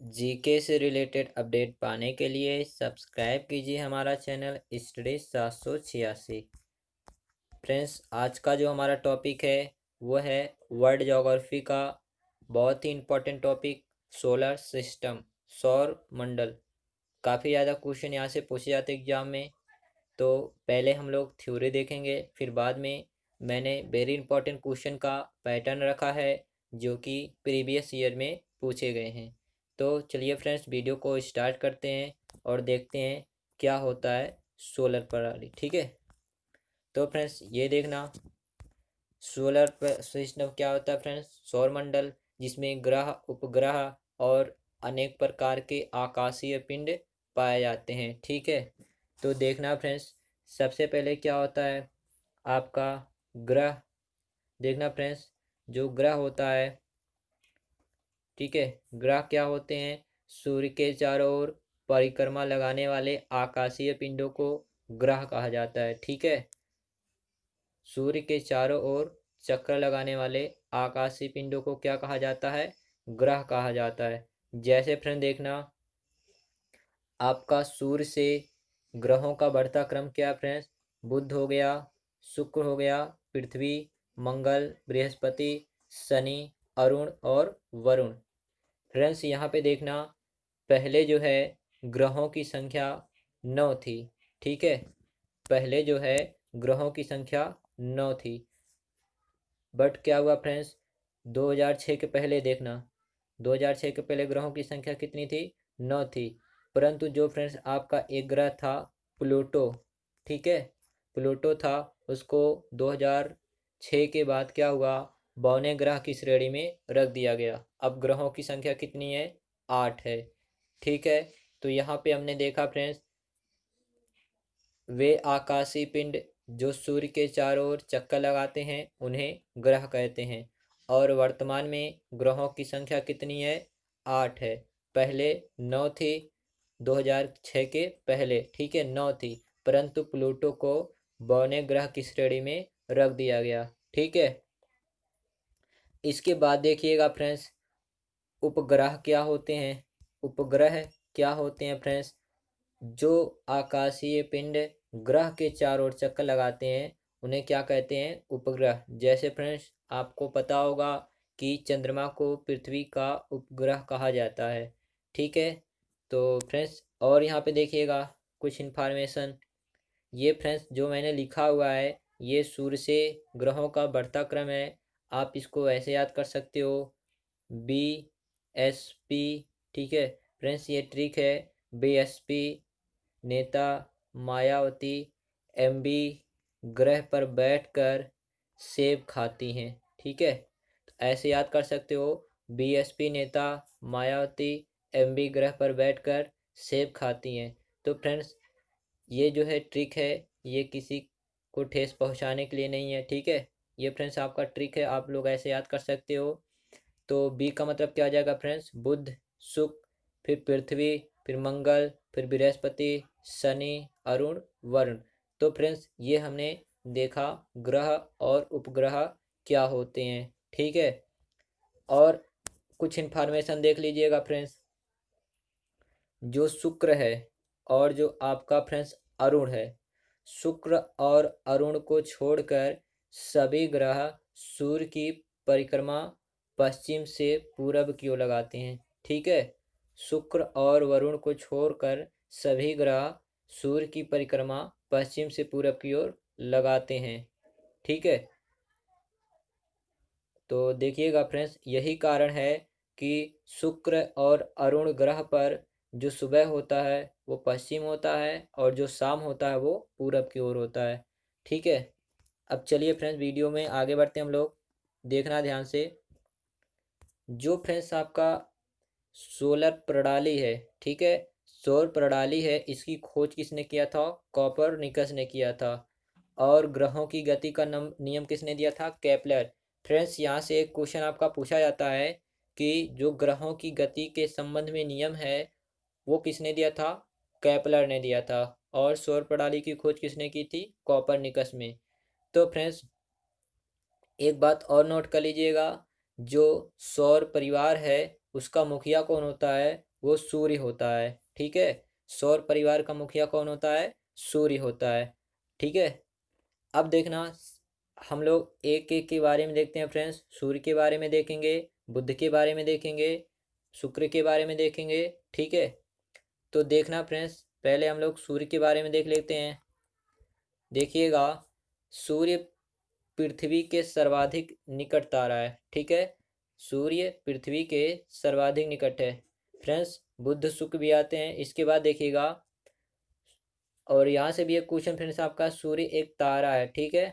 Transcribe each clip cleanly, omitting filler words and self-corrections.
GK से related update पाने के लिए सब्सक्राइब कीजिए हमारा चैनल स्टडी 786। फ्रेंड्स, आज का जो हमारा टॉपिक है वो है वर्ल्ड ज्योग्राफी का बहुत ही इम्पोर्टेंट टॉपिक, सोलर सिस्टम, सौर मंडल। काफ़ी ज़्यादा क्वेश्चन यहाँ से पूछे जाते एग्जाम में। तो पहले हम लोग थ्योरी देखेंगे, फिर बाद में मैंने वेरी इंपॉर्टेंट क्वेश्चन का पैटर्न रखा है जो कि प्रीवियस ईयर में पूछे गए हैं। तो चलिए फ्रेंड्स, वीडियो को स्टार्ट करते हैं और देखते हैं क्या होता है सोलर प्रणाली। ठीक है, तो फ्रेंड्स ये देखना, सोलर सिस्टम क्या होता है फ्रेंड्स? सौरमंडल, जिसमें ग्रह, उपग्रह और अनेक प्रकार के आकाशीय पिंड पाए जाते हैं। ठीक है, तो देखना फ्रेंड्स, सबसे पहले क्या होता है आपका ग्रह। देखना फ्रेंड्स, जो ग्रह होता है, ठीक है, ग्रह क्या होते हैं? सूर्य के चारों ओर परिक्रमा लगाने वाले आकाशीय पिंडों को ग्रह कहा जाता है। ठीक है, सूर्य के चारों ओर चक्कर लगाने वाले आकाशीय पिंडों को क्या कहा जाता है? ग्रह कहा जाता है। जैसे फ्रेंड देखना, आपका सूर्य से ग्रहों का बढ़ता क्रम क्या फ्रेंड्स? बुध हो गया, शुक्र हो गया, पृथ्वी, मंगल, बृहस्पति, शनि, अरुण और वरुण। फ्रेंड्स यहाँ पे देखना, पहले जो है ग्रहों की संख्या 9 थी। ठीक है, पहले जो है ग्रहों की संख्या 9 थी, बट क्या हुआ फ्रेंड्स, 2006 के पहले देखना, 2006 के पहले ग्रहों की संख्या कितनी थी? 9 थी। परंतु जो फ्रेंड्स आपका एक ग्रह था प्लूटो, ठीक है, प्लूटो था, उसको 2006 के बाद क्या हुआ, बौने ग्रह की श्रेणी में रख दिया गया। अब ग्रहों की संख्या कितनी है? 8 है। ठीक है, तो यहाँ पे हमने देखा फ्रेंड्स, वे आकाशीय पिंड जो सूर्य के चारों ओर चक्कर लगाते हैं उन्हें ग्रह कहते हैं। और वर्तमान में ग्रहों की संख्या कितनी है? 8 है। पहले 9 थी 2006 के पहले, ठीक है, 9 थी, परंतु प्लूटो को बौने ग्रह की श्रेणी में रख दिया गया। ठीक है, इसके बाद देखिएगा फ्रेंड्स, उपग्रह क्या होते हैं? उपग्रह क्या होते हैं फ्रेंड्स? जो आकाशीय पिंड ग्रह के चारों ओर चक्कर लगाते हैं उन्हें क्या कहते हैं? उपग्रह। जैसे फ्रेंड्स आपको पता होगा कि चंद्रमा को पृथ्वी का उपग्रह कहा जाता है। ठीक है, तो फ्रेंड्स और यहाँ पे देखिएगा कुछ इन्फॉर्मेशन। ये फ्रेंड्स जो मैंने लिखा हुआ है ये सूर्य से ग्रहों का बढ़ता क्रम है। आप इसको ऐसे याद कर सकते हो, BSP। ठीक है फ्रेंड्स, ये ट्रिक है। BSP नेता मायावती MB ग्रह पर बैठकर सेब खाती हैं। ठीक है, तो ऐसे याद कर सकते हो, BSP नेता मायावती MB ग्रह पर बैठकर सेब खाती हैं। तो फ्रेंड्स ये जो है ट्रिक है, ये किसी को ठेस पहुंचाने के लिए नहीं है। ठीक है, ये फ्रेंड्स आपका ट्रिक है, आप लोग ऐसे याद कर सकते हो। तो बी का मतलब क्या आ जाएगा फ्रेंड्स? बुध, शुक्र, फिर पृथ्वी, फिर मंगल, फिर बृहस्पति, शनि, अरुण, वरुण। तो फ्रेंड्स ये हमने देखा ग्रह और उपग्रह क्या होते हैं। ठीक है, और कुछ इन्फॉर्मेशन देख लीजिएगा फ्रेंड्स, जो शुक्र है और जो आपका फ्रेंड्स अरुण है, शुक्र और अरुण को छोड़कर सभी ग्रह सूर्य की परिक्रमा पश्चिम से पूरब की ओर लगाते हैं। ठीक है, शुक्र और वरुण को छोड़कर सभी ग्रह सूर्य की परिक्रमा पश्चिम से पूरब की ओर लगाते हैं। ठीक है, तो देखिएगा फ्रेंड्स यही कारण है कि शुक्र और अरुण ग्रह पर जो सुबह होता है वो पश्चिम होता है और जो शाम होता है वो पूरब की ओर होता है। ठीक है, अब चलिए फ्रेंड्स वीडियो में आगे बढ़ते हैं हम लोग। देखना ध्यान से, जो फ्रेंड्स आपका सोलर प्रणाली है, ठीक है, सौर प्रणाली है, इसकी खोज किसने किया था? कॉपरनिकस ने किया था। और ग्रहों की गति का नियम किसने दिया था? केपलर। फ्रेंड्स यहाँ से एक क्वेश्चन आपका पूछा जाता है कि जो ग्रहों की गति के संबंध में नियम है वो किसने दिया था? केपलर ने दिया था। और सौर प्रणाली की खोज किसने की थी? कॉपरनिकस में। तो फ्रेंड्स एक बात और नोट कर लीजिएगा, जो सौर परिवार है उसका मुखिया कौन होता है? वो सूर्य होता है। ठीक है, सौर परिवार का मुखिया कौन होता है? सूर्य होता है। ठीक है, अब देखना हम लोग एक एक के बारे में देखते हैं फ्रेंड्स। सूर्य के बारे में देखेंगे, बुध के बारे में देखेंगे, शुक्र के बारे में देखेंगे। ठीक है, तो देखना फ्रेंड्स, पहले हम लोग सूर्य के बारे में देख लेते हैं। देखिएगा, सूर्य पृथ्वी के सर्वाधिक निकट तारा है। ठीक है, सूर्य पृथ्वी के सर्वाधिक निकट है फ्रेंड्स। बुध शुक्र भी आते हैं। इसके बाद देखिएगा, और यहाँ से भी एक क्वेश्चन फ्रेंड्स आपका, सूर्य एक तारा है। ठीक है,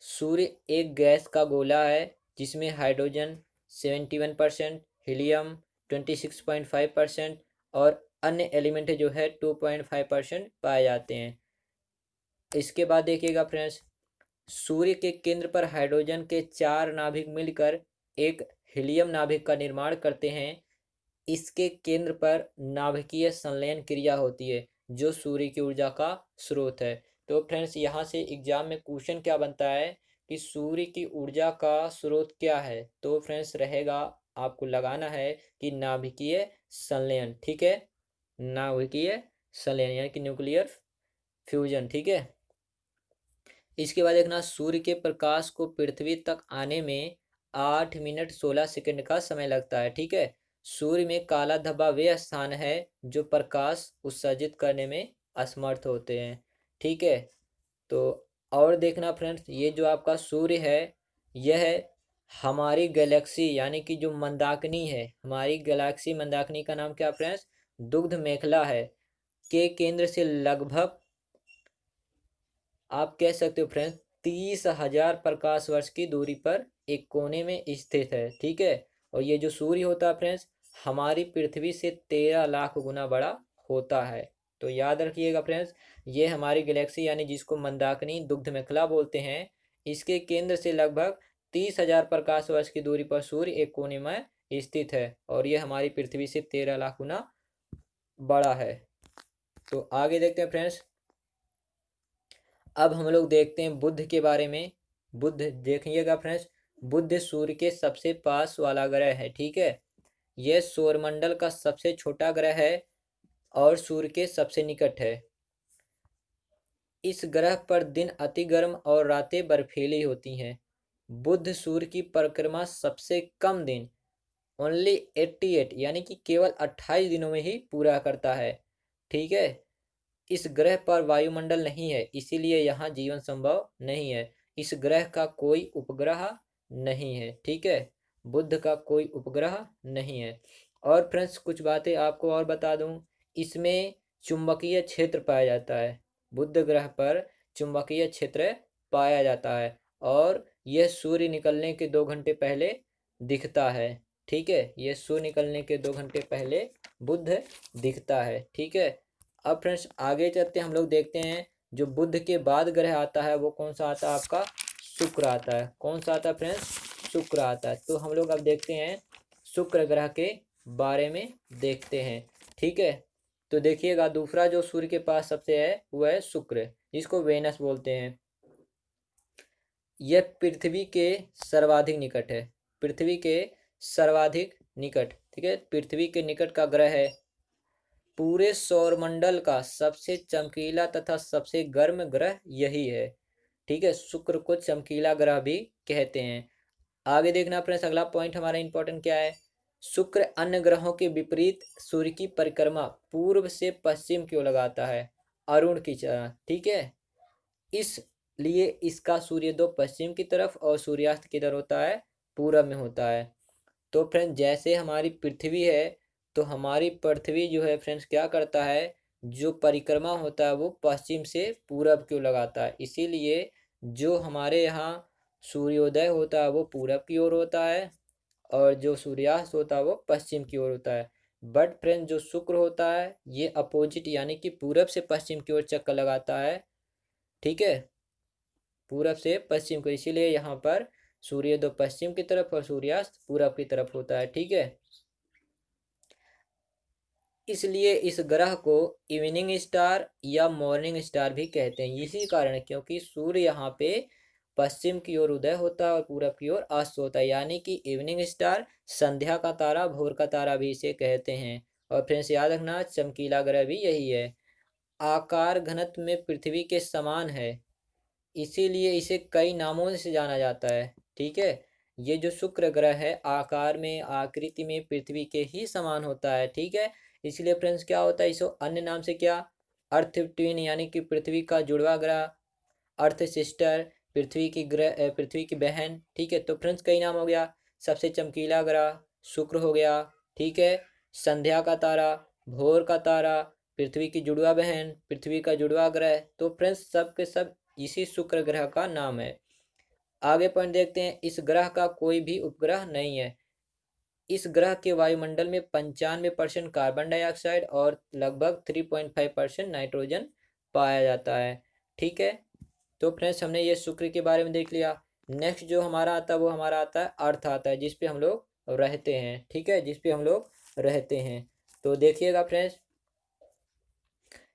सूर्य एक गैस का गोला है जिसमें हाइड्रोजन 71%, हीलियम 26.5% और अन्य एलिमेंट जो है 2.5% पाए जाते हैं। इसके बाद देखिएगा फ्रेंड्स, सूर्य के केंद्र पर हाइड्रोजन के 4 नाभिक मिलकर एक हीलियम नाभिक का निर्माण करते हैं। इसके केंद्र पर नाभिकीय संलयन क्रिया होती है जो सूर्य की ऊर्जा का स्रोत है। तो फ्रेंड्स, यहाँ से एग्जाम में क्वेश्चन क्या बनता है कि सूर्य की ऊर्जा का स्रोत क्या है? तो फ्रेंड्स रहेगा, आपको लगाना है कि नाभिकीय संलयन। ठीक है, नाभिकीय संलयन यानी कि न्यूक्लियर फ्यूजन। ठीक है, इसके बाद देखना, सूर्य के प्रकाश को पृथ्वी तक आने में 8 मिनट 16 सेकंड का समय लगता है। ठीक है, सूर्य में काला धब्बा वे स्थान है जो प्रकाश उत्सर्जित करने में असमर्थ होते हैं। ठीक है, तो और देखना फ्रेंड्स, ये जो आपका सूर्य है, यह हमारी गैलेक्सी यानी कि जो मंदाकिनी है, हमारी गैलेक्सी मंदाकिनी का नाम क्या फ्रेंड्स? दुग्ध मेखला है, के केंद्र से लगभग आप कह सकते हो फ्रेंड्स 30,000 प्रकाश वर्ष की दूरी पर एक कोने में स्थित है। ठीक है, और ये जो सूर्य होता है फ्रेंड्स, हमारी पृथ्वी से 13 लाख गुना बड़ा होता है। तो याद रखिएगा फ्रेंड्स, ये हमारी गैलेक्सी यानी जिसको मंदाकिनी दुग्ध मेखला बोलते हैं, इसके केंद्र से लगभग 30,000 प्रकाश वर्ष की दूरी पर सूर्य एक कोने में स्थित है और ये हमारी पृथ्वी से 13 लाख गुना बड़ा है। तो आगे देखते हैं फ्रेंड्स, अब हम लोग देखते हैं बुध के बारे में। बुध देखिएगा फ्रेंड्स, बुध सूर्य के सबसे पास वाला ग्रह है। ठीक है, यह सौरमंडल का सबसे छोटा ग्रह है और सूर्य के सबसे निकट है। इस ग्रह पर दिन अति गर्म और रातें बर्फीली होती हैं। बुध सूर्य की परिक्रमा सबसे कम दिन ओनली 88 यानी कि केवल 28 दिनों में ही पूरा करता है। ठीक है, इस ग्रह पर वायुमंडल नहीं है, इसीलिए यहाँ जीवन संभव नहीं है। इस ग्रह का कोई उपग्रह नहीं है। ठीक है, बुध का कोई उपग्रह नहीं है। और फ्रेंड्स, कुछ बातें आपको और बता दूं, इसमें चुंबकीय क्षेत्र पाया जाता है। बुध ग्रह पर चुंबकीय क्षेत्र पाया जाता है और यह सूर्य निकलने के 2 घंटे पहले दिखता है। ठीक है, यह सूर्य निकलने के 2 घंटे पहले बुध दिखता है। ठीक है, अब फ्रेंड्स आगे चलते हम लोग देखते हैं, जो बुध के बाद ग्रह आता है वो कौन सा आता है? आपका शुक्र आता है। कौन सा आता है फ्रेंड्स? शुक्र आता है। तो हम लोग अब देखते हैं शुक्र ग्रह के बारे में देखते हैं। ठीक है, तो देखिएगा, दूसरा जो सूर्य के पास सबसे है वो है शुक्र, जिसको वेनस बोलते हैं। यह पृथ्वी के सर्वाधिक निकट है। पृथ्वी के सर्वाधिक निकट। ठीक है, पृथ्वी के निकट का ग्रह है। पूरे सौरमंडल का सबसे चमकीला तथा सबसे गर्म ग्रह यही है। ठीक है, शुक्र को चमकीला ग्रह भी कहते हैं। आगे देखना फ्रेंड्स, अगला पॉइंट हमारा इंपॉर्टेंट क्या है? शुक्र अन्य ग्रहों के विपरीत सूर्य की परिक्रमा पूर्व से पश्चिम की ओर लगाता है, अरुण की तरह। ठीक है, इसलिए इसका सूर्योदय पश्चिम की तरफ और सूर्यास्त किधर होता है? पूरब में होता है। तो फ्रेंड्स, जैसे हमारी पृथ्वी है, तो हमारी पृथ्वी जो है फ्रेंड्स क्या करता है, जो परिक्रमा होता है वो पश्चिम से पूरब की ओर लगाता है। इसीलिए जो हमारे यहाँ सूर्योदय होता है वो पूरब की ओर होता है और जो सूर्यास्त होता है वो पश्चिम की ओर होता है। बट फ्रेंड्स, जो शुक्र होता है ये अपोजिट यानी कि पूरब से पश्चिम की ओर चक्कर लगाता है। ठीक है, पूरब से पश्चिम को, इसीलिए यहाँ पर सूर्योदय पश्चिम की तरफ और सूर्यास्त पूरब की तरफ होता है। ठीक है, इसलिए इस ग्रह को इवनिंग स्टार या मॉर्निंग स्टार भी कहते हैं। इसी कारण क्योंकि सूर्य यहाँ पे पश्चिम की ओर उदय होता है और पूरब की ओर अस्त होता है, यानी कि इवनिंग स्टार, संध्या का तारा, भोर का तारा भी इसे कहते हैं। और फ्रेंड्स याद रखना चमकीला ग्रह भी यही है। आकार घनत्व में पृथ्वी के समान है, इसीलिए इसे कई नामों से जाना जाता है। ठीक है, ये जो शुक्र ग्रह है आकार में आकृति में पृथ्वी के ही समान होता है। ठीक है, इसलिए फ्रेंड्स क्या होता है, इसे अन्य नाम से क्या, अर्थ ट्विन यानी कि पृथ्वी का जुड़वा ग्रह, अर्थ सिस्टर, पृथ्वी की बहन। ठीक है, तो फ्रेंड्स कई नाम हो गया। सबसे चमकीला ग्रह शुक्र हो गया। ठीक है, संध्या का तारा, भोर का तारा, पृथ्वी की जुड़वा बहन, पृथ्वी का जुड़वा ग्रह। तो फ्रेंड्स सब के सब इसी शुक्र ग्रह का नाम है। आगे पॉइंट देखते हैं, इस ग्रह का कोई भी उपग्रह नहीं है। इस ग्रह के वायुमंडल में 95% कार्बन डाइऑक्साइड और लगभग 3.5% नाइट्रोजन पाया जाता है। ठीक है, तो फ्रेंड्स हमने ये शुक्र के बारे में देख लिया। नेक्स्ट जो हमारा आता है वो हमारा आता है अर्थ आता है, जिस पे हम लोग रहते हैं। ठीक है, जिस पे हम लोग रहते हैं। तो देखिएगा फ्रेंड्स,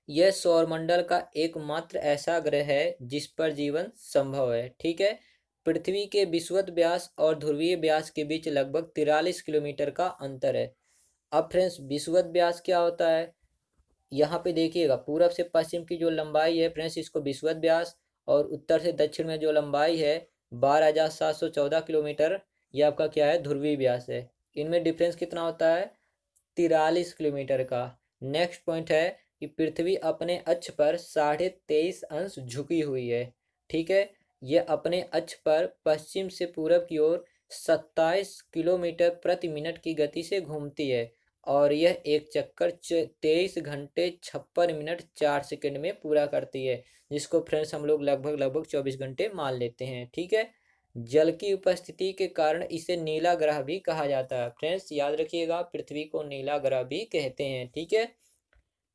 यह सौरमंडल का एकमात्र ऐसा ग्रह है जिस पर जीवन संभव है। ठीक है, पृथ्वी के विषुवत व्यास और ध्रुवीय व्यास के बीच लगभग 43 किलोमीटर का अंतर है। अब फ्रेंड्स विषुवत व्यास क्या होता है, यहाँ पे देखिएगा पूरब से पश्चिम की जो लंबाई है फ्रेंड्स, इसको विषुवत व्यास, और उत्तर से दक्षिण में जो लंबाई है 12,714 किलोमीटर, ये आपका क्या है, ध्रुवीय व्यास है। इनमें डिफरेंस कितना होता है, 43 किलोमीटर का। नेक्स्ट पॉइंट है कि पृथ्वी अपने अक्ष पर 23.5 अंश झुकी हुई है। ठीक है, ये अपने अक्ष पर पश्चिम से पूरब की ओर 27 किलोमीटर प्रति मिनट की गति से घूमती है, और यह एक चक्कर 23 घंटे 56 मिनट 4 सेकंड में पूरा करती है, जिसको फ्रेंड्स हम लोग लगभग 24 घंटे मान लेते हैं। ठीक है, जल की उपस्थिति के कारण इसे नीला ग्रह भी कहा जाता है। फ्रेंड्स याद रखिएगा, पृथ्वी को नीला ग्रह भी कहते हैं। ठीक है,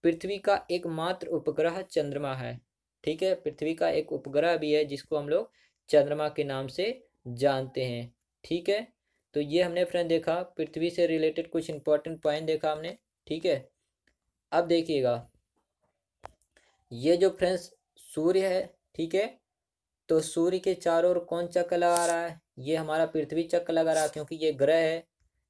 पृथ्वी का एकमात्र उपग्रह चंद्रमा है। ठीक है, पृथ्वी का एक उपग्रह भी है जिसको हम लोग चंद्रमा के नाम से जानते हैं। ठीक है, तो ये हमने फ्रेंड देखा पृथ्वी से रिलेटेड कुछ इंपॉर्टेंट पॉइंट देखा हमने। ठीक है, अब देखिएगा ये जो फ्रेंड्स सूर्य है, ठीक है, तो सूर्य के चारों ओर कौन चक्कर लगा रहा है, ये हमारा पृथ्वी चक्कर लगा रहा है, क्योंकि ये ग्रह है,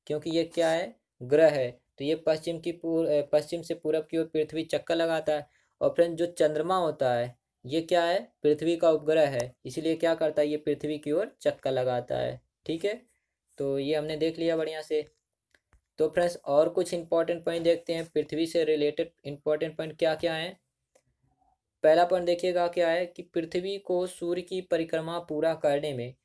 क्योंकि ये क्या है, ग्रह है। तो ये पश्चिम से पूरब की ओर पृथ्वी चक्कर लगाता है। और फ्रेंड जो चंद्रमा होता है ये क्या है, पृथ्वी का उपग्रह है, इसीलिए क्या करता है, ये पृथ्वी की ओर चक्कर लगाता है। ठीक है, तो ये हमने देख लिया बढ़िया से। तो फ्रेंड्स और कुछ इंपॉर्टेंट पॉइंट देखते हैं, पृथ्वी से रिलेटेड इंपॉर्टेंट पॉइंट क्या क्या है। पहला पॉइंट देखिएगा क्या है कि पृथ्वी को सूर्य की परिक्रमा पूरा करने में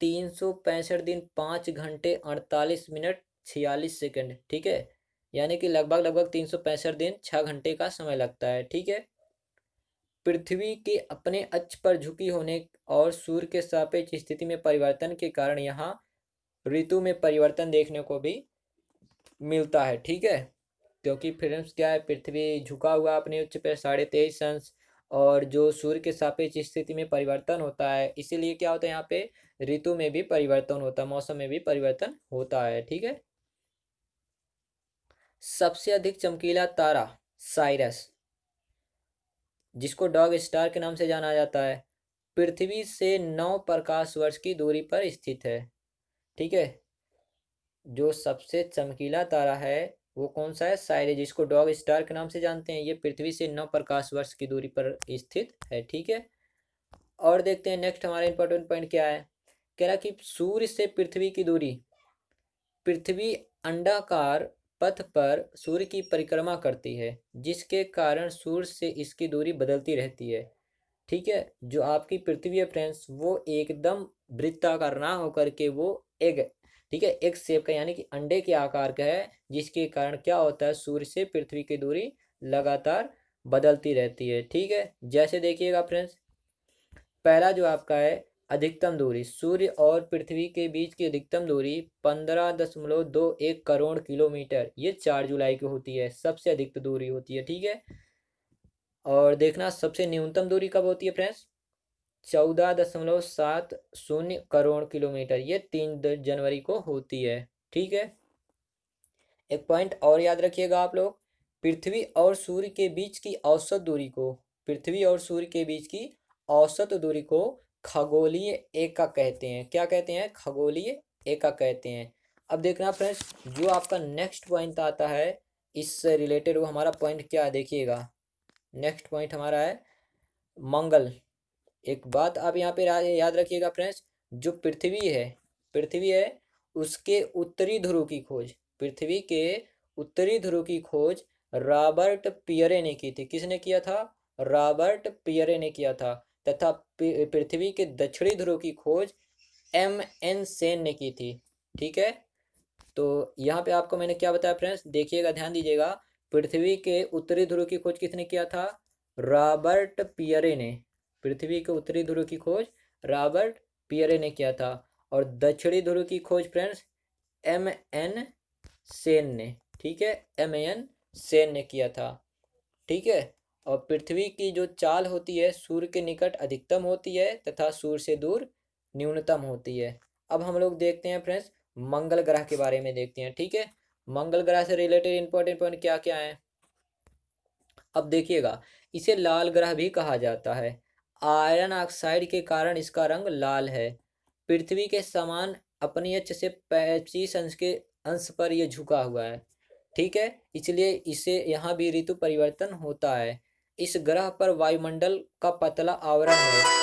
365 दिन 5 घंटे 48 मिनट 46 सेकंड। ठीक है, यानी कि लगभग 365 दिन 6 घंटे का समय लगता है। ठीक है, पृथ्वी के अपने अक्ष पर झुकी होने और सूर्य के सापेक्ष स्थिति में परिवर्तन के कारण यहाँ ऋतु में परिवर्तन देखने को भी मिलता है। ठीक है, क्योंकि फ्रेंड्स क्या है, पृथ्वी झुका हुआ अपने उच्च पर 23.5 अंश, और जो सूर्य के सापेक्ष स्थिति में परिवर्तन होता है, इसीलिए क्या होता है यहाँ पे ऋतु में भी परिवर्तन होता है, मौसम में भी परिवर्तन होता है। ठीक है, सबसे अधिक चमकीला तारा साइरस, जिसको डॉग स्टार के नाम से जाना जाता है, पृथ्वी से 9 प्रकाश वर्ष की दूरी पर स्थित है। ठीक है, जो सबसे चमकीला तारा है वो कौन सा है, साइरस, जिसको डॉग स्टार के नाम से जानते हैं। ये पृथ्वी से 9 प्रकाश वर्ष की दूरी पर स्थित है। ठीक है, और देखते हैं नेक्स्ट हमारा इंपॉर्टेंट पॉइंट क्या है, कह रहा कि सूर्य से पृथ्वी की दूरी, पृथ्वी अंडाकार पथ पर सूर्य की परिक्रमा करती है, जिसके कारण सूर्य से इसकी दूरी बदलती रहती है। ठीक है, जो आपकी पृथ्वी है फ्रेंड्स वो एकदम वृत्ताकार ना होकर के वो एग, ठीक है, एक शेप का यानी कि अंडे के आकार का है, जिसके कारण क्या होता है, सूर्य से पृथ्वी की दूरी लगातार बदलती रहती है। ठीक है, जैसे देखिएगा फ्रेंड्स, पहला जो आपका है अधिकतम दूरी, सूर्य और पृथ्वी के बीच की अधिकतम दूरी 15.21 करोड़ किलोमीटर, ये 4 जुलाई को होती है, सबसे अधिक दूरी होती है। ठीक है, और देखना सबसे न्यूनतम दूरी कब होती है फ्रेंड्स, 14.70 करोड़ किलोमीटर, ये 3 जनवरी को होती है। ठीक है, एक पॉइंट और याद रखिएगा आप लोग, पृथ्वी और सूर्य के बीच की औसत दूरी को, पृथ्वी और सूर्य के बीच की औसत दूरी को खगोलीय एकक कहते हैं। क्या कहते हैं, खगोलीय एकक कहते हैं। अब देखना फ्रेंड्स, जो आपका नेक्स्ट पॉइंट आता है इससे रिलेटेड वो हमारा पॉइंट क्या है देखिएगा। नेक्स्ट पॉइंट हमारा है मंगल। एक बात आप यहाँ पे याद रखिएगा फ्रेंड्स, जो पृथ्वी है उसके उत्तरी ध्रुव की खोज, पृथ्वी के उत्तरी ध्रुव की खोज रॉबर्ट पियरे ने की थी। किसने किया था? रॉबर्ट पियरे ने किया था। तथा पृथ्वी के दक्षिणी ध्रुव की खोज एम.एन. सेन ने की थी। ठीक है, तो यहाँ पे आपको मैंने क्या बताया फ्रेंड्स, देखिएगा, ध्यान दीजिएगा। पृथ्वी के उत्तरी ध्रुव की खोज किसने किया था? रॉबर्ट पियरे ने। पृथ्वी के उत्तरी ध्रुव की खोज रॉबर्ट पियरे ने किया था। और दक्षिणी ध्रुव की खोज फ्रेंड्स एम.एन. सेन ने। ठीक है, एम.एन. सेन ने किया था। ठीक है, और पृथ्वी की जो चाल होती है सूर्य के निकट अधिकतम होती है तथा सूर्य से दूर न्यूनतम होती है। अब हम लोग देखते हैं फ्रेंड्स, मंगल ग्रह के बारे में देखते हैं। ठीक है, मंगल ग्रह से रिलेटेड इंपॉर्टेंट पॉइंट क्या क्या है अब देखिएगा। इसे लाल ग्रह भी कहा जाता है। आयरन ऑक्साइड के कारण इसका रंग लाल है। पृथ्वी के समान अपनी अक्ष से 25 अंश पर यह झुका हुआ है। ठीक है, इसलिए इसे यहाँ भी ऋतु परिवर्तन होता है। इस ग्रह पर वायुमंडल का पतला आवरण है।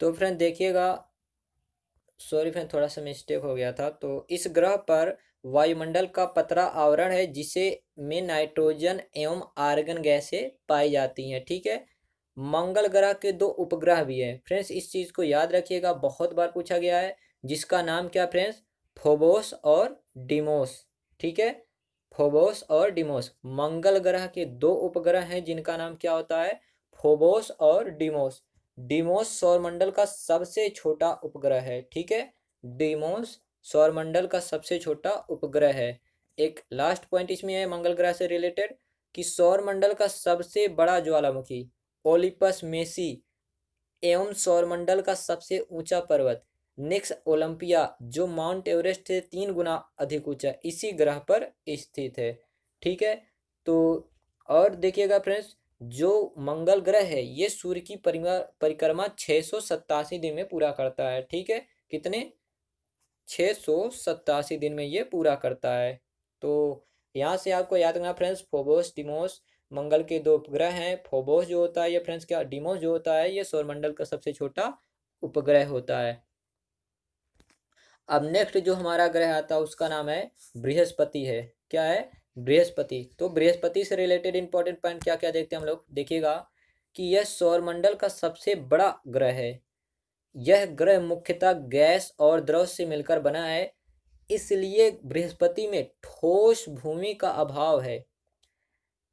तो फ्रेंड देखिएगा, सॉरी फ्रेंड, थोड़ा सा मिस्टेक हो गया था। तो इस ग्रह पर वायुमंडल का पतला आवरण है जिसे में नाइट्रोजन एवं आर्गन गैसें पाई जाती हैं। ठीक है, मंगल ग्रह के 2 उपग्रह भी हैं फ्रेंड्स, इस चीज़ को याद रखिएगा, बहुत बार पूछा गया है। जिसका नाम क्या फ्रेंड्स? फोबोस और डिमोस। ठीक है, फोबोस और डिमोस मंगल ग्रह के 2 उपग्रह हैं जिनका नाम क्या होता है? फोबोस और डिमोस। डिमोस सौरमंडल का सबसे छोटा उपग्रह है। ठीक है, डिमोस सौरमंडल का सबसे छोटा उपग्रह है। एक लास्ट पॉइंट इसमें है मंगल ग्रह से रिलेटेड कि सौरमंडल का सबसे बड़ा ज्वालामुखी ओलिपस मेसी एवं सौरमंडल का सबसे ऊंचा पर्वत निक्स ओलंपिया जो माउंट एवरेस्ट से 3 गुना अधिक ऊंचा इसी ग्रह पर स्थित है। ठीक है, तो और देखिएगा फ्रेंड्स, जो मंगल ग्रह है ये सूर्य की परिक्रमा 687 दिन में पूरा करता है। ठीक है, कितने? 687 दिन में ये पूरा करता है। तो यहाँ से आपको याद रखना फ्रेंड्स, फोबोस डिमोस मंगल के 2 उपग्रह हैं। फोबोस जो होता है ये फ्रेंड्स क्या, डिमोस जो होता है ये सौरमंडल का सबसे छोटा उपग्रह होता है। अब नेक्स्ट जो हमारा ग्रह आता है उसका नाम है बृहस्पति है। क्या है? बृहस्पति। तो बृहस्पति से रिलेटेड इंपॉर्टेंट पॉइंट क्या क्या देखते हैं हम लोग, देखिएगा कि यह सौरमंडल का सबसे बड़ा ग्रह है। यह ग्रह मुख्यतः गैस और द्रव से मिलकर बना है, इसलिए बृहस्पति में ठोस भूमि का अभाव है,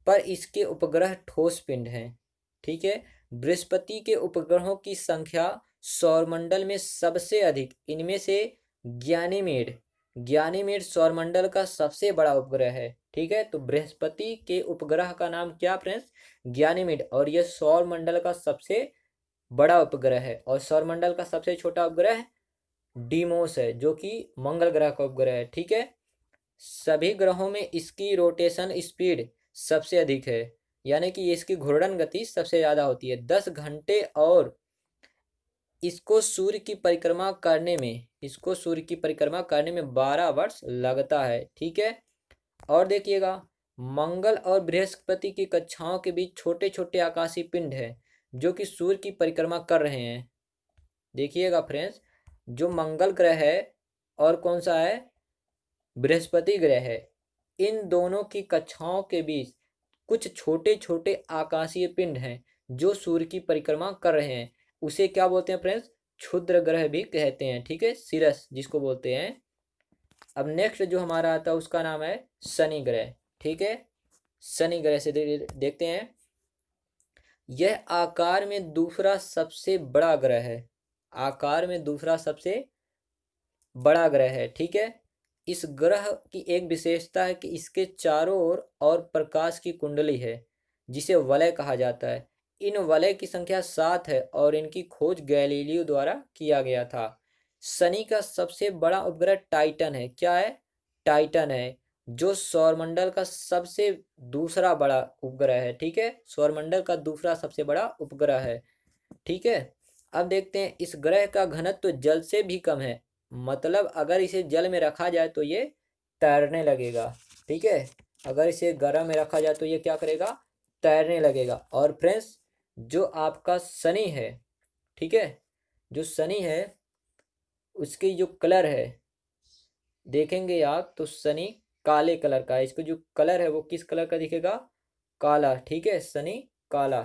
पर इसके उपग्रह ठोस पिंड हैं। ठीक है, बृहस्पति के उपग्रहों की संख्या सौरमंडल में सबसे अधिक। इनमें से ज्ञानीमेड सौरमंडल का सबसे बड़ा उपग्रह है। ठीक है, तो बृहस्पति के उपग्रह का नाम क्या फ्रेंड्स? ज्ञानीमेड। और यह सौरमंडल का सबसे बड़ा उपग्रह है। और सौरमंडल का सबसे छोटा उपग्रह डीमोस है जो कि मंगल ग्रह का उपग्रह है। ठीक है, सभी ग्रहों में इसकी रोटेशन स्पीड सबसे अधिक है, यानी कि इसकी घूर्णन गति सबसे ज़्यादा होती है 10 घंटे। और इसको सूर्य की परिक्रमा करने में 12 वर्ष लगता है। ठीक है, और देखिएगा, मंगल और बृहस्पति की कक्षाओं के बीच छोटे छोटे आकाशीय पिंड हैं जो कि सूर्य की परिक्रमा कर रहे हैं। देखिएगा फ्रेंड्स, जो मंगल ग्रह है और कौन सा है? बृहस्पति ग्रह है, इन दोनों की कक्षाओं के बीच कुछ छोटे छोटे आकाशीय पिंड हैं जो सूर्य की परिक्रमा कर रहे हैं। उसे क्या बोलते हैं फ्रेंड्स? क्षुद्र ग्रह भी कहते हैं। ठीक है, सिरस जिसको बोलते हैं। अब नेक्स्ट जो हमारा आता है उसका नाम है शनि ग्रह। ठीक है, शनि ग्रह से देखते हैं। यह आकार में दूसरा सबसे बड़ा ग्रह है। आकार में दूसरा सबसे बड़ा ग्रह है। ठीक है, इस ग्रह की एक विशेषता है कि इसके चारों ओर और प्रकाश की कुंडली है जिसे वलय कहा जाता है। इन वलय की संख्या 7 है और इनकी खोज गैलीलियो द्वारा किया गया था। शनि का सबसे बड़ा उपग्रह टाइटन है। क्या है? टाइटन है, जो सौरमंडल का सबसे दूसरा बड़ा उपग्रह है, ठीक है, सौरमंडल का दूसरा सबसे बड़ा उपग्रह है, ठीक है। अब देखते हैं इस ग्रह का घनत्व तो जल से भी कम है, मतलब अगर इसे जल में रखा जाए तो ये तैरने लगेगा, ठीक है। अगर इसे गर्म में रखा जाए तो ये क्या करेगा, तैरने लगेगा। और फ्रेंड्स जो आपका शनि है, ठीक है, जो शनि है उसकी जो कलर है देखेंगे आप तो शनि काले कलर का है, इसको जो कलर है वो किस कलर का दिखेगा, काला, ठीक है, शनि काला।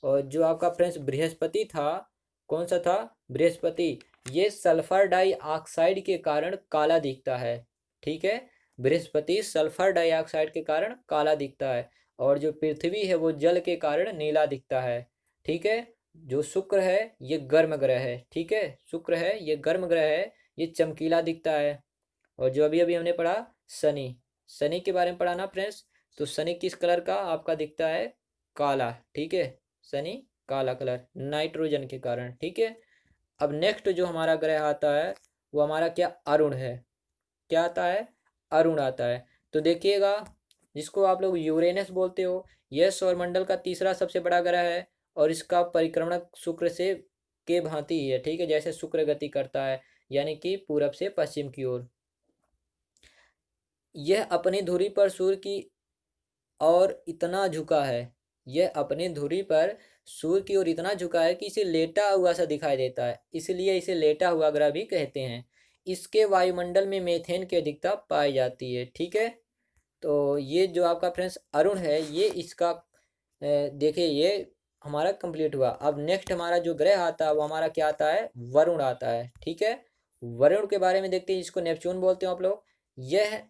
और जो आपका फ्रेंड्स बृहस्पति था, कौन सा था, बृहस्पति, ये सल्फर डाइऑक्साइड के कारण काला दिखता है, ठीक है, बृहस्पति सल्फर डाइऑक्साइड के कारण काला दिखता है। और जो पृथ्वी है वो जल के कारण नीला दिखता है, ठीक है। जो शुक्र है ये गर्म ग्रह है, ठीक है, शुक्र है ये गर्म ग्रह है, ये चमकीला दिखता है। और जो अभी अभी हमने पढ़ा शनि, शनि के बारे में पढ़ा ना फ्रेंड्स, तो शनि किस कलर का आपका दिखता है, काला, ठीक है, शनि काला कलर नाइट्रोजन के कारण, ठीक है। अब नेक्स्ट जो हमारा ग्रह आता है वो हमारा क्या, अरुण है, क्या आता है, अरुण आता है। तो देखिएगा जिसको आप लोग यूरेनस बोलते हो, यह सौरमंडल का तीसरा सबसे बड़ा ग्रह है और इसका परिक्रमण शुक्र से के भांति ही है, ठीक है, जैसे शुक्र गति करता है, यानी कि पूरब से पश्चिम की ओर। यह अपनी धुरी पर सूर्य की ओर इतना झुका है, यह अपनी धुरी पर सूर्य की ओर इतना झुका है कि इसे लेटा हुआ सा दिखाई देता है, इसलिए इसे लेटा हुआ ग्रह भी कहते हैं। इसके वायुमंडल में मीथेन की अधिकता पाई जाती है, ठीक है। तो ये जो आपका फ्रेंड्स अरुण है ये इसका देखिए ये हमारा कंप्लीट हुआ। अब नेक्स्ट हमारा जो ग्रह आता है वो हमारा क्या आता है, वरुण आता है, ठीक है। वरुण के बारे में देखते हैं, जिसको नेपच्यून बोलते हो आप लोग। यह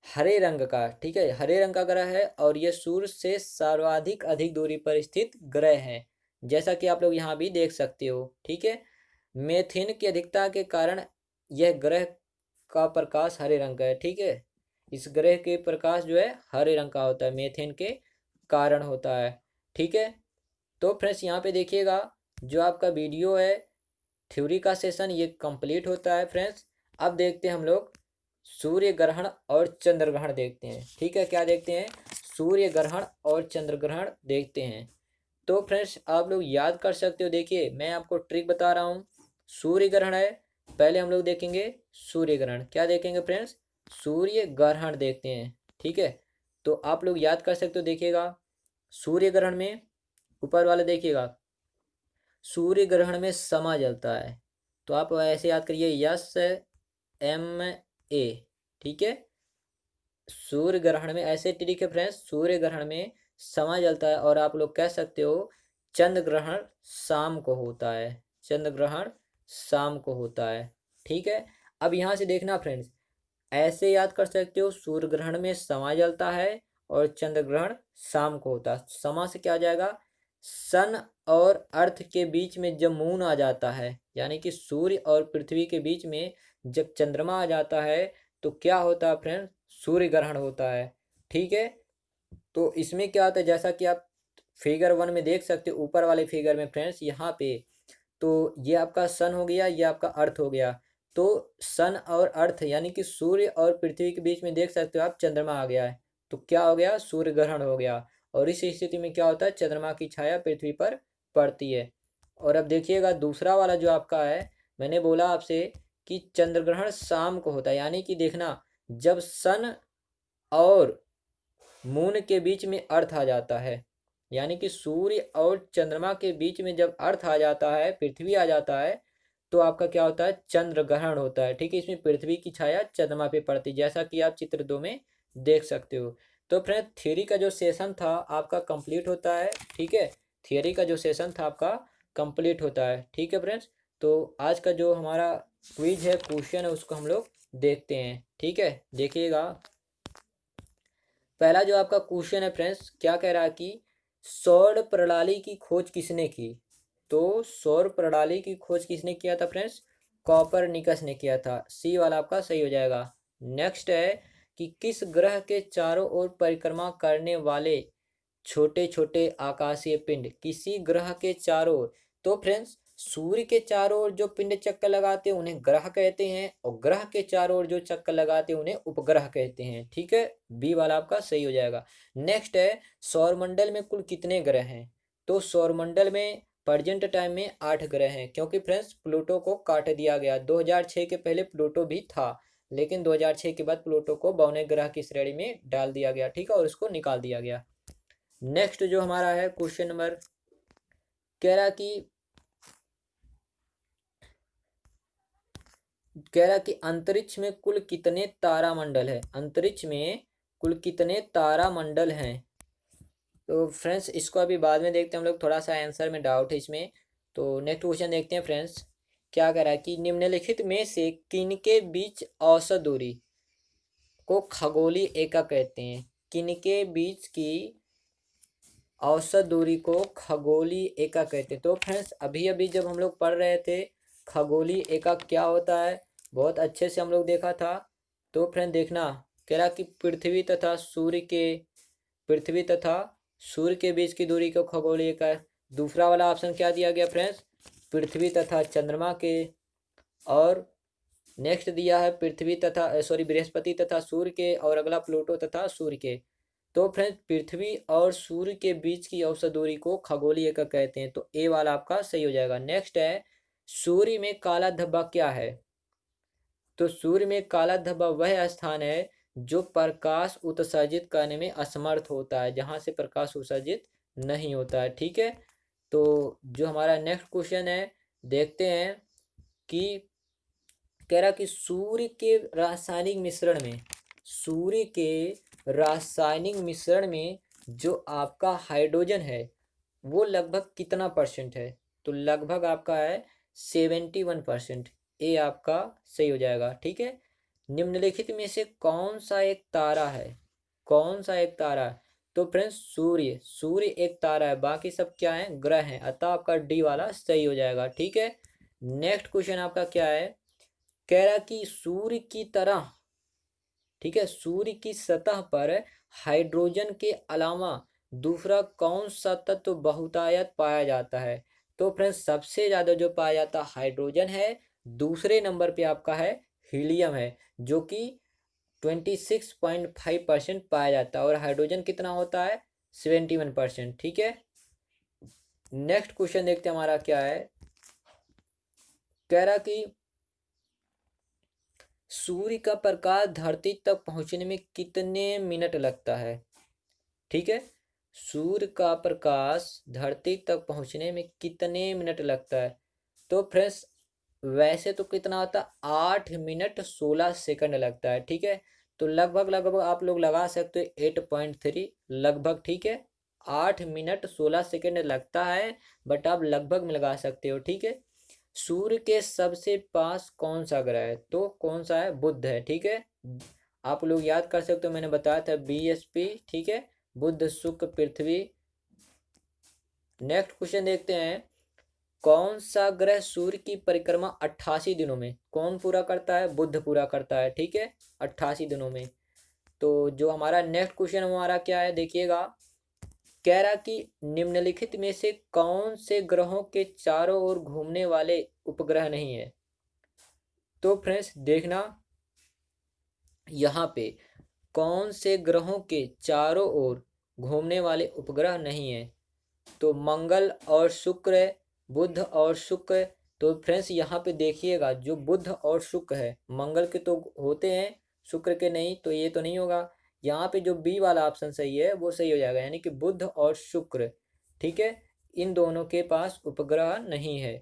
हरे रंग का, ठीक है, हरे रंग का ग्रह है और यह सूर्य से सर्वाधिक अधिक दूरी पर स्थित ग्रह है, जैसा कि आप लोग यहाँ भी देख सकते हो, ठीक है। मेथेन की अधिकता के कारण यह ग्रह का प्रकाश हरे रंग का है, ठीक है, इस ग्रह के प्रकाश जो है हरे रंग का होता है, मेथेन के कारण होता है, ठीक है। तो फ्रेंड्स यहाँ पे देखिएगा जो आपका वीडियो है थ्योरी का सेशन ये कंप्लीट होता है फ्रेंड्स। अब देखते हैं हम लोग सूर्य ग्रहण और चंद्र ग्रहण देखते हैं, ठीक है, क्या देखते हैं, सूर्य ग्रहण और चंद्र ग्रहण देखते हैं। तो फ्रेंड्स आप लोग याद कर सकते हो, देखिए मैं आपको ट्रिक बता रहा हूँ। सूर्य ग्रहण है, पहले हम लोग देखेंगे सूर्य ग्रहण, क्या देखेंगे फ्रेंड्स, सूर्य ग्रहण देखते हैं, ठीक है। तो आप लोग याद कर सकते हो, देखिएगा सूर्य ग्रहण में ऊपर वाले देखिएगा, सूर्य ग्रहण में समा जलता है, तो आप ऐसे याद करिए, यस एम ए, ठीक है। सूर्य ग्रहण में ऐसे ट्रिक है फ्रेंड्स, सूर्य ग्रहण में समा जलता है। और आप लोग कह सकते हो चंद्र ग्रहण शाम को होता है, चंद्र ग्रहण शाम को होता है, ठीक है। अब यहाँ से देखना फ्रेंड्स, ऐसे याद कर सकते हो, सूर्य ग्रहण में समा जलता है और चंद्र ग्रहण शाम को होता है। समा से क्या आ जाएगा, सन और अर्थ के बीच में जब मून आ जाता है, यानी कि सूर्य और पृथ्वी के बीच में जब चंद्रमा आ जाता है तो क्या होता है फ्रेंड्स, सूर्य ग्रहण होता है, ठीक है। तो इसमें क्या होता है, जैसा कि आप फिगर 1 में देख सकते हो, ऊपर वाले फिगर में फ्रेंड्स यहाँ पे, तो ये आपका सन हो गया, ये आपका अर्थ हो गया। तो सन और अर्थ यानी कि सूर्य और पृथ्वी के बीच में देख सकते हो आप चंद्रमा आ गया है, तो क्या हो गया, सूर्य ग्रहण हो गया। और इस स्थिति में क्या होता है, चंद्रमा की छाया पृथ्वी पर पड़ती है। और अब देखिएगा दूसरा वाला जो आपका है, मैंने बोला आपसे कि चंद्र ग्रहण शाम को होता है, यानी कि देखना जब सन और मून के बीच में अर्थ आ जाता है, यानी कि सूर्य और चंद्रमा के बीच में जब अर्थ आ जाता है, पृथ्वी आ जाता है, तो आपका क्या होता है, चंद्र ग्रहण होता है, ठीक है। इसमें पृथ्वी की छाया चंद्रमा पे पड़ती है, जैसा कि आप चित्र 2 में देख सकते हो। तो फ्रेंड थियरी का जो सेशन था आपका कंप्लीट होता है, ठीक है, थियरी का जो सेशन था आपका कंप्लीट होता है, ठीक है फ्रेंड्स। तो आज का जो हमारा क्विज है, क्वेश्चन है, उसको हम लोग देखते हैं, ठीक है। देखिएगा पहला जो आपका क्वेश्चन है फ्रेंड्स, क्या कह रहा है कि सौर प्रणाली की खोज किसने की। तो सौर प्रणाली की खोज किसने किया था फ्रेंड्स, कॉपरनिकस ने किया था, सी वाला आपका सही हो जाएगा। नेक्स्ट है कि किस ग्रह के चारों ओर परिक्रमा करने वाले छोटे छोटे आकाशीय पिंड, किसी ग्रह के चारों ओर। तो फ्रेंड्स सूर्य के चारों ओर जो पिंड चक्कर लगाते हैं उन्हें ग्रह कहते हैं, और ग्रह के चारों ओर जो चक्कर लगाते हैं उन्हें उपग्रह कहते हैं। ठीक है, बी वाला आपका सही हो जाएगा। नेक्स्ट है, सौरमंडल में कुल कितने ग्रह हैं? तो सौरमंडल में प्रेजेंट टाइम में 8 ग्रह हैं, क्योंकि फ्रेंड्स प्लूटो को काट दिया गया। 2006 के पहले प्लूटो भी था, लेकिन 2006 के बाद प्लूटो को 52 ग्रह की श्रेणी में डाल दिया गया। ठीक है, और उसको निकाल दिया गया। नेक्स्ट जो हमारा है क्वेश्चन नंबर, कह रहा कि अंतरिक्ष में कुल कितने तारामंडल है? अंतरिक्ष में कुल कितने तारामंडल हैं? तो फ्रेंड्स इसको अभी बाद में देखते हैं हम लोग, थोड़ा सा आंसर में डाउट है इसमें। तो नेक्स्ट क्वेश्चन देखते हैं फ्रेंड्स, क्या कह रहा है कि निम्नलिखित में से किनके बीच औसत दूरी को खगोलीय एकक कहते हैं? किनके बीच की औसत दूरी को खगोलीय एकक कहते हैं? तो फ्रेंड्स अभी अभी जब हम लोग पढ़ रहे थे खगोलीय एकक क्या होता है, बहुत अच्छे से हम लोग देखा था। तो फ्रेंड देखना, कह रहा कि पृथ्वी तथा सूर्य के बीच की दूरी को खगोलीय एकक। दूसरा वाला ऑप्शन क्या दिया गया फ्रेंड्स? पृथ्वी तथा चंद्रमा के। और नेक्स्ट दिया है बृहस्पति तथा सूर्य के, और अगला प्लूटो तथा सूर्य के। तो फ्रेंड्स पृथ्वी और सूर्य के बीच की औसत दूरी को खगोलीय एकक कहते हैं, तो ए वाला आपका सही हो जाएगा। नेक्स्ट है, सूर्य में काला धब्बा क्या है? तो सूर्य में काला धब्बा वह स्थान है जो प्रकाश उत्सर्जित करने में असमर्थ होता है, जहां से प्रकाश उत्सर्जित नहीं होता है। ठीक है, तो जो हमारा नेक्स्ट क्वेश्चन है देखते हैं कि कह रहा कि सूर्य के रासायनिक मिश्रण में जो आपका हाइड्रोजन है वो लगभग कितना परसेंट है? तो लगभग आपका है 71%। ए आपका सही हो जाएगा। ठीक है, निम्नलिखित में से कौन सा एक तारा है? तो फ्रेंड्स सूर्य एक तारा है, बाकी सब क्या है? ग्रह हैं, अतः आपका डी वाला सही हो जाएगा। ठीक है, नेक्स्ट क्वेश्चन आपका क्या है? कह रहा कि सूर्य की तरह, ठीक है, सूर्य की सतह पर हाइड्रोजन के अलावा दूसरा कौन सा तत्व बहुतायत पाया जाता है? तो फ्रेंड्स सबसे ज्यादा जो पाया जाता है हाइड्रोजन है, दूसरे नंबर पे आपका है हीलियम है, जो कि 26.5% पाया जाता है, और हाइड्रोजन कितना होता है? 71%। ठीक है, नेक्स्ट क्वेश्चन देखते हैं हमारा क्या है। कह रहा कि सूर्य का प्रकाश धरती तक पहुंचने में कितने मिनट लगता है? ठीक है, सूर्य का प्रकाश धरती तक पहुंचने में कितने मिनट लगता है? तो फ्रेंड्स वैसे तो कितना होता है? 8 मिनट 16 सेकंड लगता है। ठीक है, तो लगभग आप लोग लगा सकते हो 8.3 लगभग। ठीक है, 8 मिनट 16 सेकंड लगता है, बट आप लगभग में लगा सकते हो। ठीक है, सूर्य के सबसे पास कौन सा ग्रह है? तो कौन सा है? बुध है। ठीक है, आप लोग याद कर सकते हो, मैंने बताया था BSP। ठीक है, बुध शुक्र पृथ्वी। नेक्स्ट क्वेश्चन देखते हैं, कौन सा ग्रह सूर्य की परिक्रमा 88 दिनों में कौन पूरा करता है? बुध पूरा करता है। ठीक है, 88 दिनों में। तो जो हमारा नेक्स्ट क्वेश्चन हमारा क्या है देखिएगा, कह रहा कि निम्नलिखित में से कौन से ग्रहों के चारों ओर घूमने वाले उपग्रह नहीं है? तो फ्रेंड्स देखना, यहाँ पे कौन से ग्रहों के चारों ओर घूमने वाले उपग्रह नहीं है? तो मंगल और शुक्र, बुध और शुक्र। तो फ्रेंड्स यहाँ पे देखिएगा, जो बुध और शुक्र है, मंगल के तो होते हैं, शुक्र के नहीं, तो ये तो नहीं होगा। यहाँ पे जो बी वाला ऑप्शन सही है वो सही हो जाएगा, यानी कि बुध और शुक्र। ठीक है, इन दोनों के पास उपग्रह नहीं है।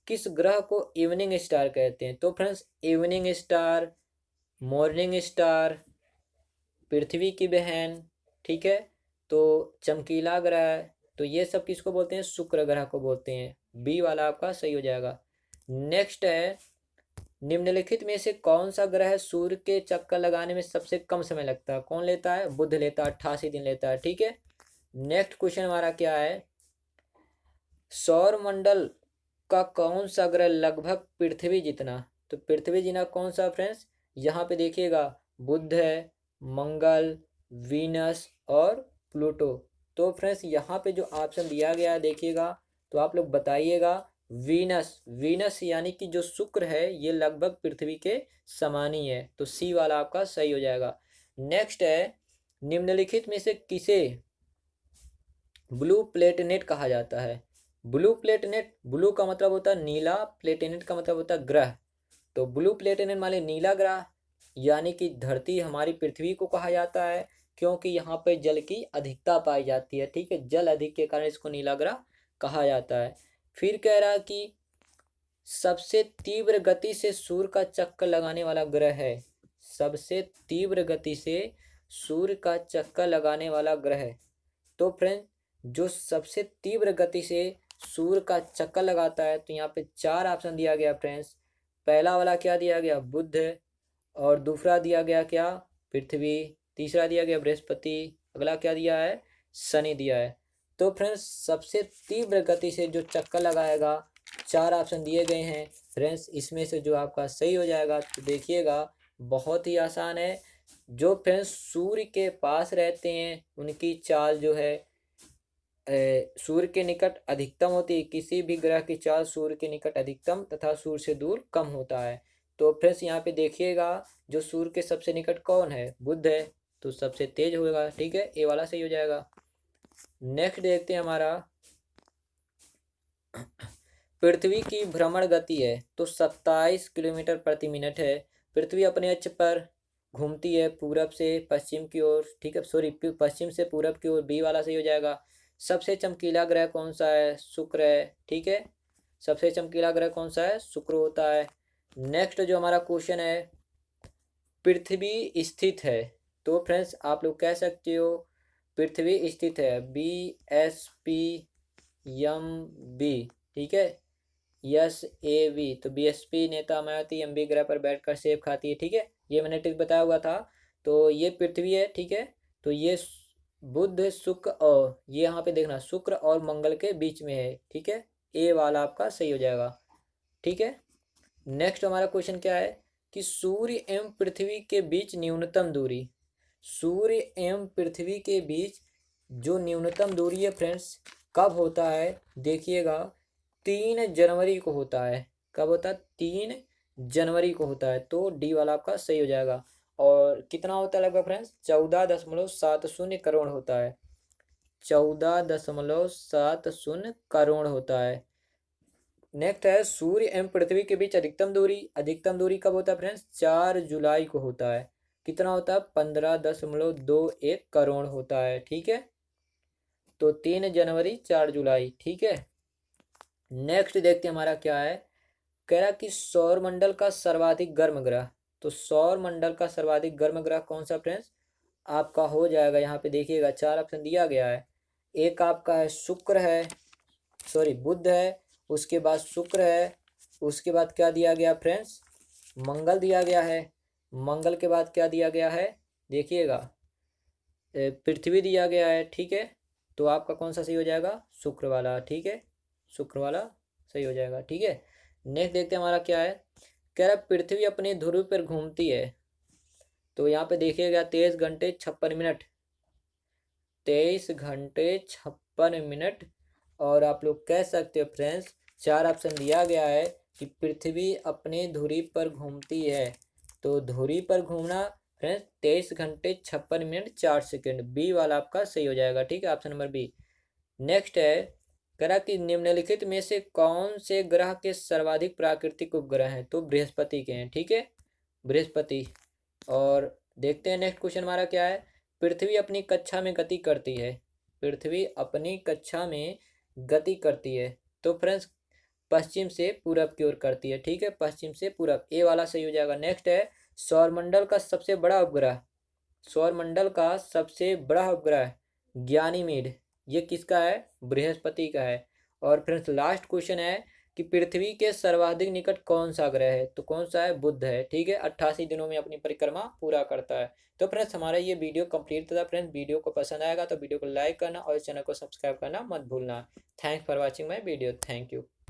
किस ग्रह को इवनिंग स्टार कहते हैं? तो friends evening star, morning star, पृथ्वी की बहन, ठीक है, तो चमकीला ग्रह, तो ये सब किसको बोलते हैं? शुक्र ग्रह को बोलते हैं। बी वाला आपका सही हो जाएगा। नेक्स्ट है, निम्नलिखित में से कौन सा ग्रह सूर्य के चक्कर लगाने में सबसे कम समय लगता है? कौन लेता है? बुध लेता है, 88 दिन लेता है। ठीक है, नेक्स्ट क्वेश्चन हमारा क्या है, सौर मंडल का कौन सा ग्रह लगभग पृथ्वी जितना? तो पृथ्वी जितना कौन सा फ्रेंड्स? यहाँ पे देखिएगा, बुध है, मंगल, वीनस और प्लूटो। तो फ्रेंड्स यहाँ पे जो ऑप्शन दिया गया है देखिएगा, तो आप लोग बताइएगा वीनस, वीनस यानी कि जो शुक्र है ये लगभग पृथ्वी के समान ही है, तो सी वाला आपका सही हो जाएगा। नेक्स्ट है, निम्नलिखित में से किसे ब्लू प्लेटनेट कहा जाता है? ब्लू प्लेटनेट, ब्लू का मतलब होता है नीला, प्लेटनेट का मतलब होता है ग्रह। तो ब्लू प्लेटनेट माने नीला ग्रह, यानी कि धरती हमारी पृथ्वी को कहा जाता है, क्योंकि यहाँ पे जल की अधिकता पाई जाती है। ठीक है, जल अधिक के कारण इसको नीला ग्रह कहा जाता है। फिर कह रहा है कि सबसे तीव्र गति से सूर्य का चक्कर लगाने वाला ग्रह है। सबसे तीव्र गति से सूर्य का चक्कर लगाने वाला ग्रह है। तो फ्रेंड, जो सबसे तीव्र गति से सूर्य का चक्कर लगाता है, तो यहाँ पे 4 ऑप्शन दिया गया फ्रेंड्स। पहला वाला क्या दिया गया? बुध। और दूसरा दिया गया क्या? पृथ्वी। तीसरा दिया गया बृहस्पति। अगला क्या दिया है? शनि दिया है। तो फ्रेंड्स, सबसे तीव्र गति से जो चक्कर लगाएगा, 4 ऑप्शन दिए गए हैं फ्रेंड्स। इसमें से जो आपका सही हो जाएगा, तो देखिएगा बहुत ही आसान है। जो फ्रेंड्स सूर्य के पास रहते हैं उनकी चाल जो है सूर्य के निकट अधिकतम होती है। किसी भी ग्रह की चाल सूर्य के निकट अधिकतम तथा सूर्य से दूर कम होता है। तो फ्रेंड्स यहाँ पे देखिएगा, जो सूर्य के सबसे निकट कौन है? बुध है, तो सबसे तेज होगा। ठीक है, ए वाला सही हो जाएगा। नेक्स्ट देखते हैं हमारा, पृथ्वी की भ्रमण गति है तो 27 किलोमीटर प्रति मिनट है। पृथ्वी अपने अक्ष पर घूमती है पूरब से पश्चिम की ओर। ठीक है, सॉरी, पश्चिम से पूरब की ओर, बी वाला सही हो जाएगा। सबसे चमकीला ग्रह कौन सा है? शुक्र है। ठीक है, सबसे चमकीला ग्रह कौन सा है? शुक्र होता है। नेक्स्ट जो हमारा क्वेश्चन है, पृथ्वी स्थित है, तो फ्रेंड्स आप लोग कह सकते हो पृथ्वी स्थित है, BSP-MB। ठीक है, SAV, तो BSP नेता मायावती MB ग्रह पर बैठकर सेब खाती है। ठीक है, ये मैंने ट्रिक बताया हुआ था। तो ये पृथ्वी है। ठीक है, तो ये बुध, शुक्र, और ये यहाँ पे देखना शुक्र और मंगल के बीच में है। ठीक है, ए वाला आपका सही हो जाएगा। ठीक है, नेक्स्ट हमारा क्वेश्चन क्या है कि सूर्य एवं पृथ्वी के बीच न्यूनतम दूरी, सूर्य एवं पृथ्वी के बीच जो न्यूनतम दूरी है फ्रेंड्स, कब होता है? देखिएगा 3 जनवरी को होता है। कब होता है? 3 जनवरी को होता है। तो डी वाला आपका सही हो जाएगा। और कितना होता है लगभग फ्रेंड्स? 14.70 करोड़ होता है। 14.70 करोड़ होता है। नेक्स्ट है, सूर्य एवं पृथ्वी के बीच अधिकतम दूरी, अधिकतम दूरी कब होता है फ्रेंड्स? 4 जुलाई को होता है। कितना होता है? 15.21 करोड़ होता है। ठीक है, तो 3 जनवरी 4 जुलाई। ठीक है, नेक्स्ट देखते हैं हमारा क्या है। कह रहा कि सौरमंडल का सर्वाधिक गर्म ग्रह, तो सौरमंडल का सर्वाधिक गर्म ग्रह कौन सा फ्रेंड्स आपका हो जाएगा? यहाँ पे देखिएगा 4 ऑप्शन दिया गया है। एक आपका है शुक्र है, सॉरी बुध है, उसके बाद शुक्र है, उसके बाद क्या दिया गया फ्रेंड्स? मंगल दिया गया है। मंगल के बाद क्या दिया गया है? देखिएगा पृथ्वी दिया गया है। ठीक है, तो आपका कौन सा सही हो जाएगा? शुक्र वाला। ठीक है, शुक्र वाला सही हो जाएगा। ठीक है, नेक्स्ट देखते हैं हमारा क्या है। कह रहा पृथ्वी अपने ध्रुव पर घूमती है, तो यहाँ पे देखिएगा 23 घंटे 56 मिनट, 23 घंटे 56 मिनट। और आप लोग कह सकते हो फ्रेंड्स, 4 ऑप्शन दिया गया है कि पृथ्वी अपने धुरी पर घूमती है। तो धुरी पर घूमना फ्रेंड्स 23 घंटे 56 मिनट 4 सेकंड, बी वाला आपका सही हो जाएगा। ठीक है, ऑप्शन नंबर बी। नेक्स्ट है, कह कि निम्नलिखित में से कौन से ग्रह के सर्वाधिक प्राकृतिक उपग्रह हैं? तो बृहस्पति के हैं। ठीक है, बृहस्पति। और देखते हैं नेक्स्ट क्वेश्चन हमारा क्या है। पृथ्वी अपनी कक्षा में गति करती है, पृथ्वी अपनी कक्षा में गति करती है, तो फ्रेंड्स पश्चिम से पूरब की ओर करती है। ठीक है, पश्चिम से पूरब, ए वाला सही हो जाएगा। नेक्स्ट है, सौरमंडल का सबसे बड़ा उपग्रह, सौरमंडल का सबसे बड़ा उपग्रह ज्ञानीमीड, ये किसका है? बृहस्पति का है। और फ्रेंड्स लास्ट क्वेश्चन है कि पृथ्वी के सर्वाधिक निकट कौन सा ग्रह है? तो कौन सा है? बुध है। ठीक है, 88 दिनों में अपनी परिक्रमा पूरा करता है। तो फ्रेंड्स हमारा ये वीडियो कंप्लीट था। फ्रेंड्स वीडियो को पसंद आएगा तो वीडियो को लाइक करना और चैनल को सब्सक्राइब करना मत भूलना। Thanks for watching my video. Thank you.